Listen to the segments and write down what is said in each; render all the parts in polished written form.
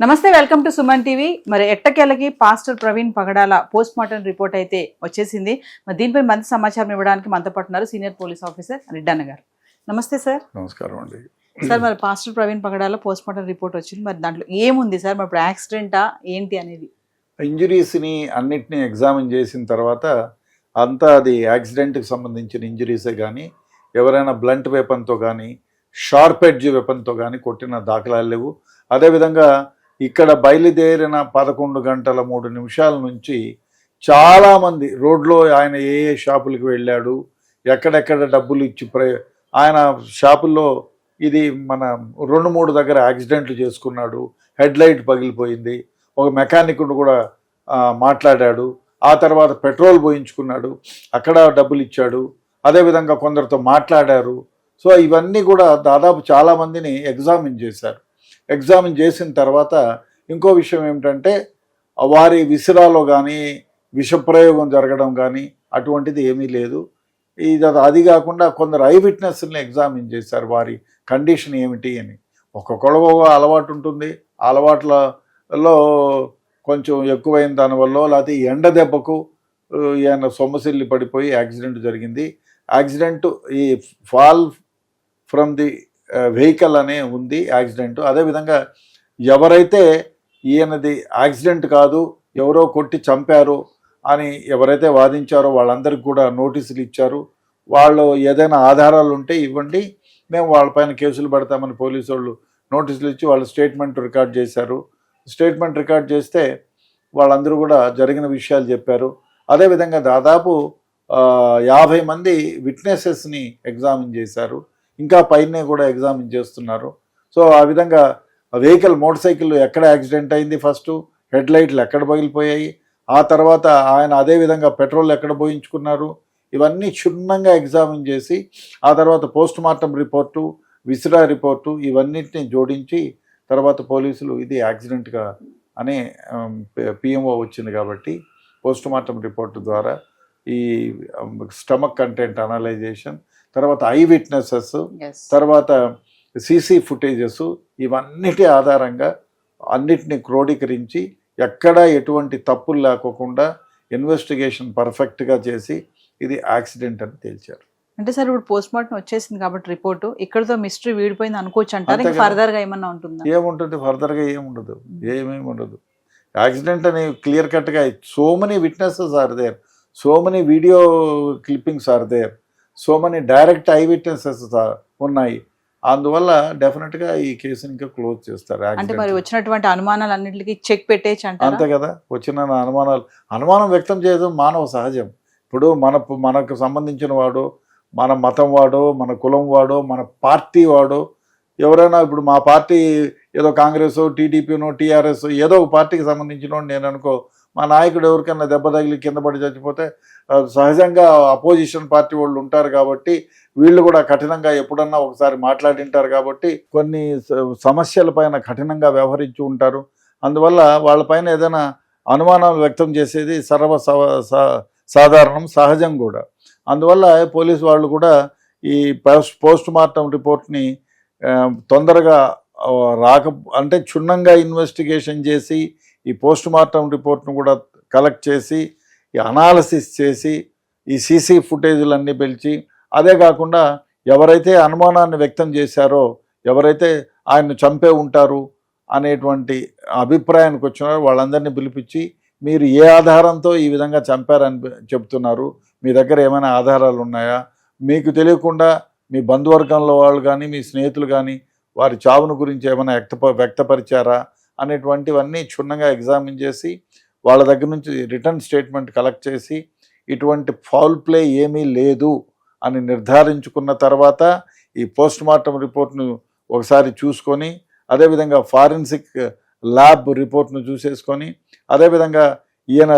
నమస్తే, welcome to Suman TV. మరి ఎట్టకేలకి pastor Praveen పగడాల post mortem report అయితే వచ్చేసింది. మరి దీనిపై మంచి సమాచారం ఇవ్వడానికి మనతో పాటు ఉన్నారు సీనియర్ పోలీస్ ఆఫీసర్ రెడ్డన్న గారు. నమస్తే సార్. నమస్కారం అండి. సార్, మరి పాస్టర్ ప్రవీణ్ పగడాల పోస్ట్ మార్టం రిపోర్ట్ వచ్చింది. మరి దాంట్లో ఏముంది సార్? మరి ఇప్పుడు యాక్సిడెంటా ఏంటి అనేది? ఇంజురీస్ని అన్నిటినీ ఎగ్జామిన్ చేసిన తర్వాత అంతా అది యాక్సిడెంట్కి సంబంధించిన ఇంజురీసే కానీ ఎవరైనా బ్లంట్ వెపన్తో కానీ షార్ప్ ఎడ్జ్ వెపన్తో కానీ కొట్టిన దాఖలాలు లేవు. అదేవిధంగా ఇక్కడ బయలుదేరిన 11 గంటల 3 నిమిషాల నుంచి చాలామంది రోడ్లో ఆయన ఏ ఏ షాపులకు వెళ్ళాడు, ఎక్కడెక్కడ డబ్బులు ఇచ్చి ఆయన షాపుల్లో ఇది మన 2-3 దగ్గర యాక్సిడెంట్లు చేసుకున్నాడు, హెడ్ లైట్ పగిలిపోయింది, ఒక మెకానిక్ను కూడా మాట్లాడాడు, ఆ తర్వాత పెట్రోల్ పోయించుకున్నాడు, అక్కడ డబ్బులు ఇచ్చాడు, అదేవిధంగా కొందరితో మాట్లాడారు. సో ఇవన్నీ కూడా దాదాపు చాలామందిని ఎగ్జామిన్ చేశారు. ఎగ్జామిన్ చేసిన తర్వాత ఇంకో విషయం ఏమిటంటే వారి విసిరాలో కానీ విషప్రయోగం జరగడం కానీ అటువంటిది ఏమీ లేదు. అది కాకుండా కొందరు ఐ విట్నెస్ని ఎగ్జామిన్ చేశారు, వారి కండిషన్ ఏమిటి అని. ఒక్కొక్కళ్ళకు ఒక అలవాటు ఉంటుంది, ఆ అలవాట్లలో కొంచెం ఎక్కువైన దానివల్ల లేకపోతే ఎండ దెబ్బకు ఈయన సొమ్మసిల్లి పడిపోయి యాక్సిడెంట్ జరిగింది. యాక్సిడెంట్ ఈ ఫాల్ ఫ్రమ్ ది వెహికల్ అనే ఉంది యాక్సిడెంట్. అదేవిధంగా ఎవరైతే ఈయనది యాక్సిడెంట్ కాదు ఎవరో కొట్టి చంపారు అని ఎవరైతే వాదించారో వాళ్ళందరికీ కూడా నోటీసులు ఇచ్చారు. వాళ్ళు ఏదైనా ఆధారాలు ఉంటే ఇవ్వండి, మేము వాళ్ళపైన కేసులు పెడతామని పోలీసు వాళ్ళు నోటీసులు ఇచ్చి వాళ్ళ స్టేట్మెంట్ రికార్డ్ చేశారు. స్టేట్మెంట్ రికార్డ్ చేస్తే వాళ్ళందరూ కూడా జరిగిన విషయాలు చెప్పారు. అదేవిధంగా దాదాపు 50 మంది విట్నెసెస్ని ఎగ్జామిన్ చేశారు, ఇంకా పైనే కూడా ఎగ్జామిన్ చేస్తున్నారు. సో ఆ విధంగా వెహికల్ మోటార్ సైకిల్ ఎక్కడ యాక్సిడెంట్ అయింది, ఫస్ట్ హెడ్ లైట్లు ఎక్కడ పగిలిపోయాయి, ఆ తర్వాత ఆయన అదేవిధంగా పెట్రోల్ ఎక్కడ పోయించుకున్నారు, ఇవన్నీ క్షుణ్ణంగా ఎగ్జామిన్ చేసి ఆ తర్వాత పోస్ట్ మార్టం రిపోర్టు, విసిరా రిపోర్టు ఇవన్నిటిని జోడించి తర్వాత పోలీసులు ఇది యాక్సిడెంట్గా అనే పిఎంఓ వచ్చింది కాబట్టి పోస్ట్ మార్టం రిపోర్టు ద్వారా ఈ స్టమక్ కంటెంట్ అనలైజేషన్, తర్వాత ఐ విట్నెసెస్, తర్వాత సీసీ ఫుటేజెస్ ఇవన్నిటి ఆధారంగా అన్నిటిని క్రోడీకరించి ఎక్కడ ఎటువంటి తప్పులు లేకోకుండా ఇన్వెస్టిగేషన్ పర్ఫెక్ట్గా చేసి ఇది యాక్సిడెంట్ అని తేల్చారు. అంటే సార్, ఇప్పుడు పోస్ట్ మార్టం వచ్చేసింది కాబట్టి రిపోర్టు ఇక్కడతో మిస్టరీ వీడిపోయింది అనుకోవచ్చు అంటారు. ఫర్దర్గా ఏమన్నా ఉంటుందా? ఏముంటుంది, ఫర్దర్గా ఏముండదు, ఏమేమి ఉండదు. యాక్సిడెంట్ అని క్లియర్ కట్గా so many witnesses are there, so many video clippings are there, so many direct eye witnesses ఉన్నాయి. అందువల్ల డెఫినెట్గా ఈ కేసుని ఇంకా క్లోజ్ చేస్తారు. అంటే మరి వచ్చినటువంటి అనుమానాలు అన్నింటికి చెక్ పెట్టేసి అంతే కదా. వచ్చిన అనుమానం వ్యక్తం చేయడం మానవ సహజం. ఇప్పుడు మనకు సంబంధించిన వాడు, మన మతం వాడో, మన కులం వాడో, మన పార్టీ వాడో, ఎవరైనా ఇప్పుడు మా పార్టీ ఏదో కాంగ్రెస్, టీడీపీనో, టీఆర్ఎస్ ఏదో ఒక పార్టీకి సంబంధించిన నేను అనుకో, మా నాయకుడు ఎవరికైనా దెబ్బ తగిలి కింద పడి చచ్చిపోతే సహజంగా అపోజిషన్ పార్టీ వాళ్ళు ఉంటారు కాబట్టి వీళ్ళు కూడా కఠినంగా ఎప్పుడన్నా ఒకసారి మాట్లాడింటారు కాబట్టి కొన్ని సమస్యలపైన కఠినంగా వ్యవహరించి ఉంటారు. అందువల్ల వాళ్ళపైన ఏదైనా అనుమానాలు వ్యక్తం చేసేది సాధారణం, సహజం కూడా. అందువల్ల పోలీసు వాళ్ళు కూడా ఈ పోస్ట్ మార్టం రిపోర్ట్ని తొందరగా అంటే క్షుణ్ణంగా ఇన్వెస్టిగేషన్ చేసి ఈ పోస్ట్ మార్టం రిపోర్ట్ను కూడా కలెక్ట్ చేసి ఈ అనాలసిస్ చేసి ఈ సీసీ ఫుటేజీలన్నీ పిలిచి, అదే కాకుండా ఎవరైతే అనుమానాన్ని వ్యక్తం చేశారో, ఎవరైతే ఆయన్ను చంపే ఉంటారు అనేటువంటి అభిప్రాయానికి వచ్చినారో వాళ్ళందరినీ పిలిపించి మీరు ఏ ఆధారంతో ఈ విధంగా చంపారని చెప్తున్నారు, మీ దగ్గర ఏమైనా ఆధారాలు ఉన్నాయా, మీకు తెలియకుండా మీ బంధువర్గంలో వాళ్ళు కానీ మీ స్నేహితులు కానీ వారి చావును గురించి ఏమైనా వ్యక్తపరిచారా అనేటువంటివన్నీ క్షుణ్ణంగా ఎగ్జామిన్ చేసి వాళ్ళ దగ్గర నుంచి రిటర్న్ స్టేట్మెంట్ కలెక్ట్ చేసి ఇటువంటి ఫౌల్ ప్లే ఏమీ లేదు అని నిర్ధారించుకున్న తర్వాత ఈ పోస్ట్ మార్టం రిపోర్ట్ను ఒకసారి చూసుకొని, అదేవిధంగా ఫారెన్సిక్ ల్యాబ్ రిపోర్ట్ను చూసేసుకొని, అదేవిధంగా ఈయన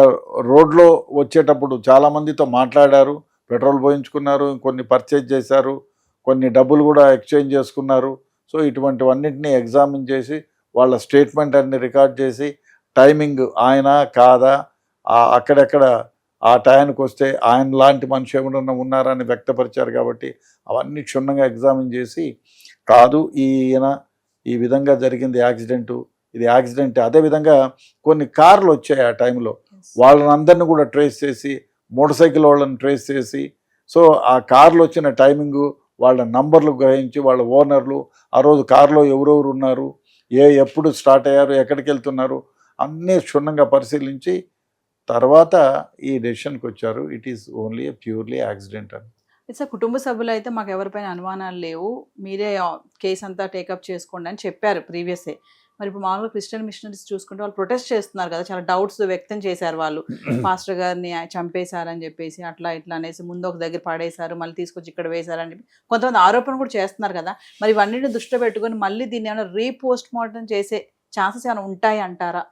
రోడ్లో వచ్చేటప్పుడు చాలామందితో మాట్లాడారు, పెట్రోల్ పోయించుకున్నారు, కొన్ని పర్చేజ్ చేశారు, కొన్ని డబ్బులు కూడా ఎక్స్చేంజ్ చేసుకున్నారు. సో ఇటువంటివన్నింటినీ ఎగ్జామిన్ చేసి వాళ్ళ స్టేట్మెంట్ అన్ని రికార్డ్ చేసి టైమింగ్ ఆయన కాదా, అక్కడెక్కడ ఆ టైంకి వస్తే ఆయన లాంటి మనిషి ఎవరన్నా ఉన్నారని వ్యక్తపరిచారు కాబట్టి అవన్నీ క్షుణ్ణంగా ఎగ్జామిన్ చేసి కాదు ఈయన ఈ విధంగా జరిగింది యాక్సిడెంటు, ఇది యాక్సిడెంట్. అదేవిధంగా కొన్ని కార్లు వచ్చాయి ఆ టైంలో, వాళ్ళని అందరినీ కూడా ట్రేస్ చేసి, మోటార్ సైకిల్ వాళ్ళని ట్రేస్ చేసి, సో ఆ కార్లు వచ్చిన టైమింగు, వాళ్ళ నంబర్లు గ్రహించి, వాళ్ళ ఓనర్లు, ఆ రోజు కారులో ఎవరెవరు ఉన్నారు, ఎప్పుడు స్టార్ట్ అయ్యారు, ఎక్కడికి వెళ్తున్నారు, అన్నీ క్షుణ్ణంగా పరిశీలించి తర్వాత ఈ డెసిషన్కి వచ్చారు. It is only purely accident అని. సార్ కుటుంబ సభ్యులు అయితే మాకు ఎవరిపైన అనుమానాలు లేవు, మీరే కేసు అంతా టేకప్ చేసుకోండి అని చెప్పారు ప్రీవియసే. మరి ఇప్పుడు మామూలుగా క్రిస్టియన్ మిషనరీస్ చూసుకుంటే వాళ్ళు ప్రొటెస్ట్ చేస్తున్నారు కదా, చాలా డౌట్స్ వ్యక్తం చేశారు వాళ్ళు, పాస్టర్ గారిని చంపేశారని చెప్పేసి, అట్లా ఇట్లా అనేసి ముందు ఒక దగ్గర పడేశారు, మళ్ళీ తీసుకొచ్చి ఇక్కడ వేశారని చెప్పి కొంతమంది ఆరోపణ కూడా చేస్తున్నారు కదా. మరి ఇవన్నిటిని దృష్టిలో పెట్టుకొని మళ్ళీ దీన్ని ఏమైనా రీపోస్ట్ మార్టం చేసే ఛాన్సెస్ ఏమైనా ఉంటాయి అంటారా?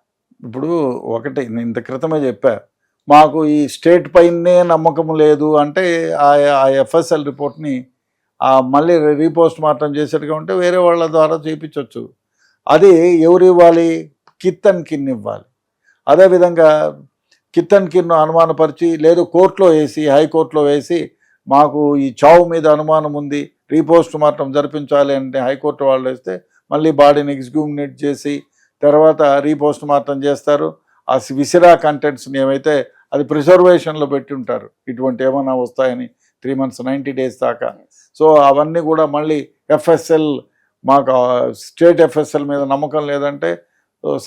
ఇప్పుడు ఒకటి నేను ఇంత క్రితమే చెప్పా, మాకు ఈ స్టేట్ పైనే నమ్మకం లేదు అంటే ఆ ఎఫ్ఎస్ఎల్ రిపోర్ట్ని మళ్ళీ రీపోస్ట్ మార్టం చేసేట్టుగా ఉంటే వేరే వాళ్ళ ద్వారా చేయించవచ్చు. అది ఎవరు ఇవ్వాలి? కిత్ అండ్ కిన్ ఇవ్వాలి. అదేవిధంగా కిత్ అండ్ కిన్ను అనుమానపరిచి, లేదు కోర్టులో వేసి, హైకోర్టులో వేసి, మాకు ఈ చావు మీద అనుమానం ఉంది, రీపోస్ట్ మార్టం జరిపించాలి అంటే హైకోర్టు వాళ్ళు వేస్తే మళ్ళీ బాడీని ఎగ్జిక్యూమినేట్ చేసి తర్వాత రీపోస్ట్ మార్టం చేస్తారు. ఆ విసిరా కంటెంట్స్ని ఏమైతే అది ప్రిజర్వేషన్లో పెట్టి ఉంటారు, ఇటువంటి ఏమైనా వస్తాయని 3 months 90 days దాకా. సో అవన్నీ కూడా మళ్ళీ ఎఫ్ఎస్ఎల్, మాకు స్టేట్ ఎఫ్ఎస్ఎల్ మీద నమ్మకం లేదంటే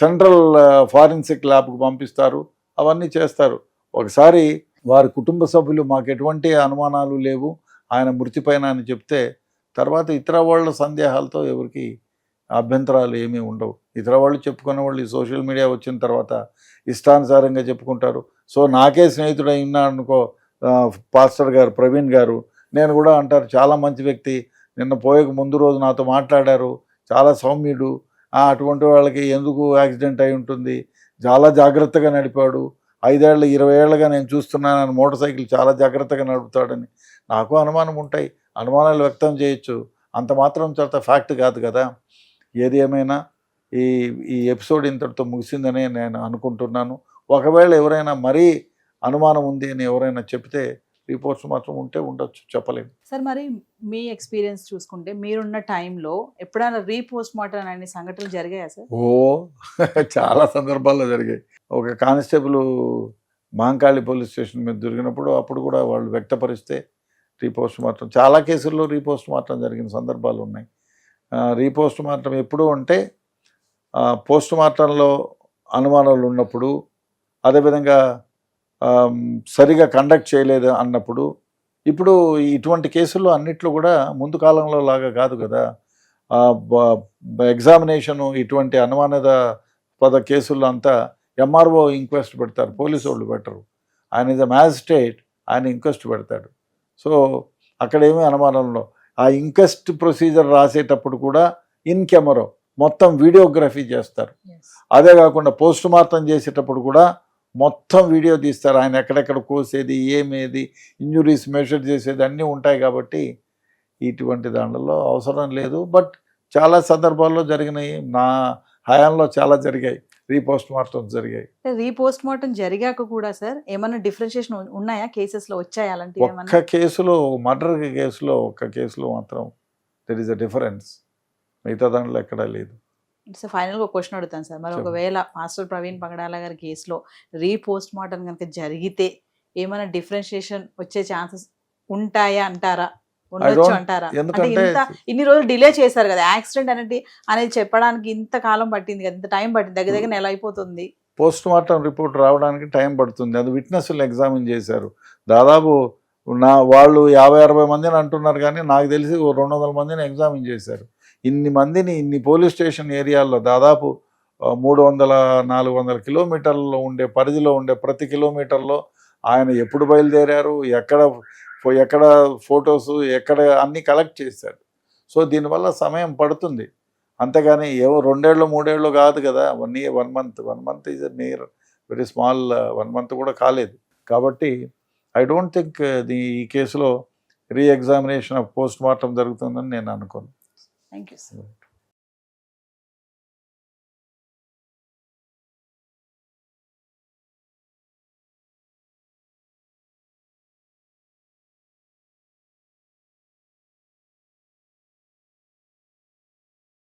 సెంట్రల్ ఫారెన్సిక్ ల్యాబ్కు పంపిస్తారు, అవన్నీ చేస్తారు. ఒకసారి వారి కుటుంబ సభ్యులు మాకు ఎటువంటి అనుమానాలు లేవు ఆయన మృతిపైన అని చెప్తే, తర్వాత ఇతర వాళ్ళ సందేహాలతో ఎవరికి అభ్యంతరాలు ఏమీ ఉండవు. ఇతర వాళ్ళు చెప్పుకునే వాళ్ళు ఈ సోషల్ మీడియా వచ్చిన తర్వాత ఇష్టానుసారంగా చెప్పుకుంటారు. సో నాకే స్నేహితుడు అయినా అనుకో పాస్టర్ గారు ప్రవీణ్ గారు, నేను కూడా అంటారు చాలా మంచి వ్యక్తి, నిన్న పోయేక ముందు రోజు నాతో మాట్లాడారు, చాలా సౌమ్యుడు, అటువంటి వాళ్ళకి ఎందుకు యాక్సిడెంట్ అయి ఉంటుంది, చాలా జాగ్రత్తగా నడిపాడు, 5 ఏళ్ళు 20 ఏళ్ళుగా నేను చూస్తున్నాను మోటార్ సైకిల్ చాలా జాగ్రత్తగా నడుపుతాడని. నాకు అనుమానం ఉంటాయి, అనుమానాలు వ్యక్తం చేయొచ్చు, అంత మాత్రం చేత ఫ్యాక్ట్ కాదు కదా. ఏది ఏమైనా ఈ ఎపిసోడ్ ఇంతటితో ముగిసిందని నేను అనుకుంటున్నాను. ఒకవేళ ఎవరైనా మరీ అనుమానం ఉంది అని ఎవరైనా చెప్తే రిపోర్ట్స్ మాత్రం ఉంటే ఉండొచ్చు, చెప్పలేము. సార్ మరి మీ ఎక్స్పీరియన్స్ చూసుకుంటే మీరున్న టైంలో ఎప్పుడైనా రీపోస్ట్ మార్టం అనే సంఘటనలు జరిగాయా సార్? చాలా సందర్భాల్లో జరిగాయి. ఒక కానిస్టేబుల్ మాంకాళి పోలీస్ స్టేషన్ మీద దొరికినప్పుడు అప్పుడు కూడా వాళ్ళు వ్యక్తపరిస్తే రీపోస్ట్ మార్టం, చాలా కేసుల్లో రీపోస్ట్ మార్టం జరిగిన సందర్భాలు ఉన్నాయి. రీపోస్ట్ మార్టం ఎప్పుడు అంటే పోస్ట్ మార్టంలో అనుమానాలు ఉన్నప్పుడు, అదేవిధంగా సరిగా కండక్ట్ చేయలేదు అన్నప్పుడు. ఇప్పుడు ఇటువంటి కేసుల్లో అన్నిట్లో కూడా ముందు కాలంలో లాగా కాదు కదా, ఎగ్జామినేషను ఇటువంటి అనుమానాస్పద కేసుల్లో అంతా ఎంఆర్ఓ ఇంక్వెస్ట్ పెడతారు, పోలీసు వాళ్ళు పెట్టరు. ఆయన ఇస్ అ మ్యాజిస్ట్రేట్, ఆయన ఇంక్వెస్ట్ పెడతాడు. సో అక్కడ ఏమీ అనుమానంలో ఆ ఇంక్వెస్ట్ ప్రొసీజర్ రాసేటప్పుడు కూడా ఇన్ కెమెరా మొత్తం వీడియోగ్రఫీ చేస్తారు. అదే కాకుండా పోస్ట్ మార్టం చేసేటప్పుడు కూడా మొత్తం వీడియో తీస్తారు, ఆయన ఎక్కడెక్కడ కోసేది, ఏమేది, ఇంజురీస్ మెజర్ చేసేది అన్నీ ఉంటాయి. కాబట్టి ఇటువంటి దాంట్లో అవసరం లేదు. బట్ చాలా సందర్భాల్లో జరిగినాయి, నా హయాంలో చాలా జరిగాయి, రీపోస్ట్ మార్టం జరిగాయి. రీపోస్ట్ మార్టం జరిగాక కూడా సార్ ఏమైనా డిఫరెన్షియేషన్ ఉన్నాయా, కేసెస్లో వచ్చాయి అలాంటి? ఒక్క కేసులో, మర్డర్ కేసులో ఒక్క కేసులో మాత్రం దెర్ ఈస్ అ డిఫరెన్స్, మిగతా దాంట్లో ఎక్కడా లేదు. సార్ ఫైనల్గా ఒక క్వశ్చన్ అడుగుతాను సార్, మరి ఒకవేళ మాస్టర్ ప్రవీణ్ పగడాల గారి కేసులో రీపోస్ట్ మార్టం కనుక జరిగితే ఏమైనా డిఫరెన్షియేషన్ వచ్చే ఛాన్సెస్ ఉంటాయా అంటారా? ఉండొచ్చు అంటారా? అంటే ఇంత ఇన్ని రోజులు డిలే చేశారు కదా, యాక్సిడెంట్ అనేది చెప్పడానికి ఇంత కాలం పట్టింది కదా, ఇంత టైం పట్టింది, దగ్గర నెల అయిపోతుంది. పోస్ట్ మార్టం రిపోర్ట్ రావడానికి టైం పడుతుంది. అది విట్నెస్లు ఎగ్జామిన్ చేశారు, దాదాపు వాళ్ళు 50-60 మందిని అంటున్నారు, కానీ నాకు తెలిసి 200 మందిని ఎగ్జామిన్ చేశారు. ఇన్ని మందిని ఇన్ని పోలీస్ స్టేషన్ ఏరియాల్లో దాదాపు 300-400 కిలోమీటర్లలో ఉండే పరిధిలో ఉండే ప్రతి కిలోమీటర్లో ఆయన ఎప్పుడు బయలుదేరారు, ఎక్కడ ఫొటోస్, ఎక్కడ అన్నీ కలెక్ట్ చేశారు. సో దీనివల్ల సమయం పడుతుంది, అంతేగాని ఏవో 2 ఏళ్ళు 3 ఏళ్ళు కాదు కదా, 1 month is near very small, 1 month కూడా కాలేదు. కాబట్టి ఐ డోంట్ థింక్ ఈ కేసులో రీ ఎగ్జామినేషన్ ఆఫ్ పోస్ట్ మార్టం జరుగుతుందని నేను అనుకోను. Thank you sir.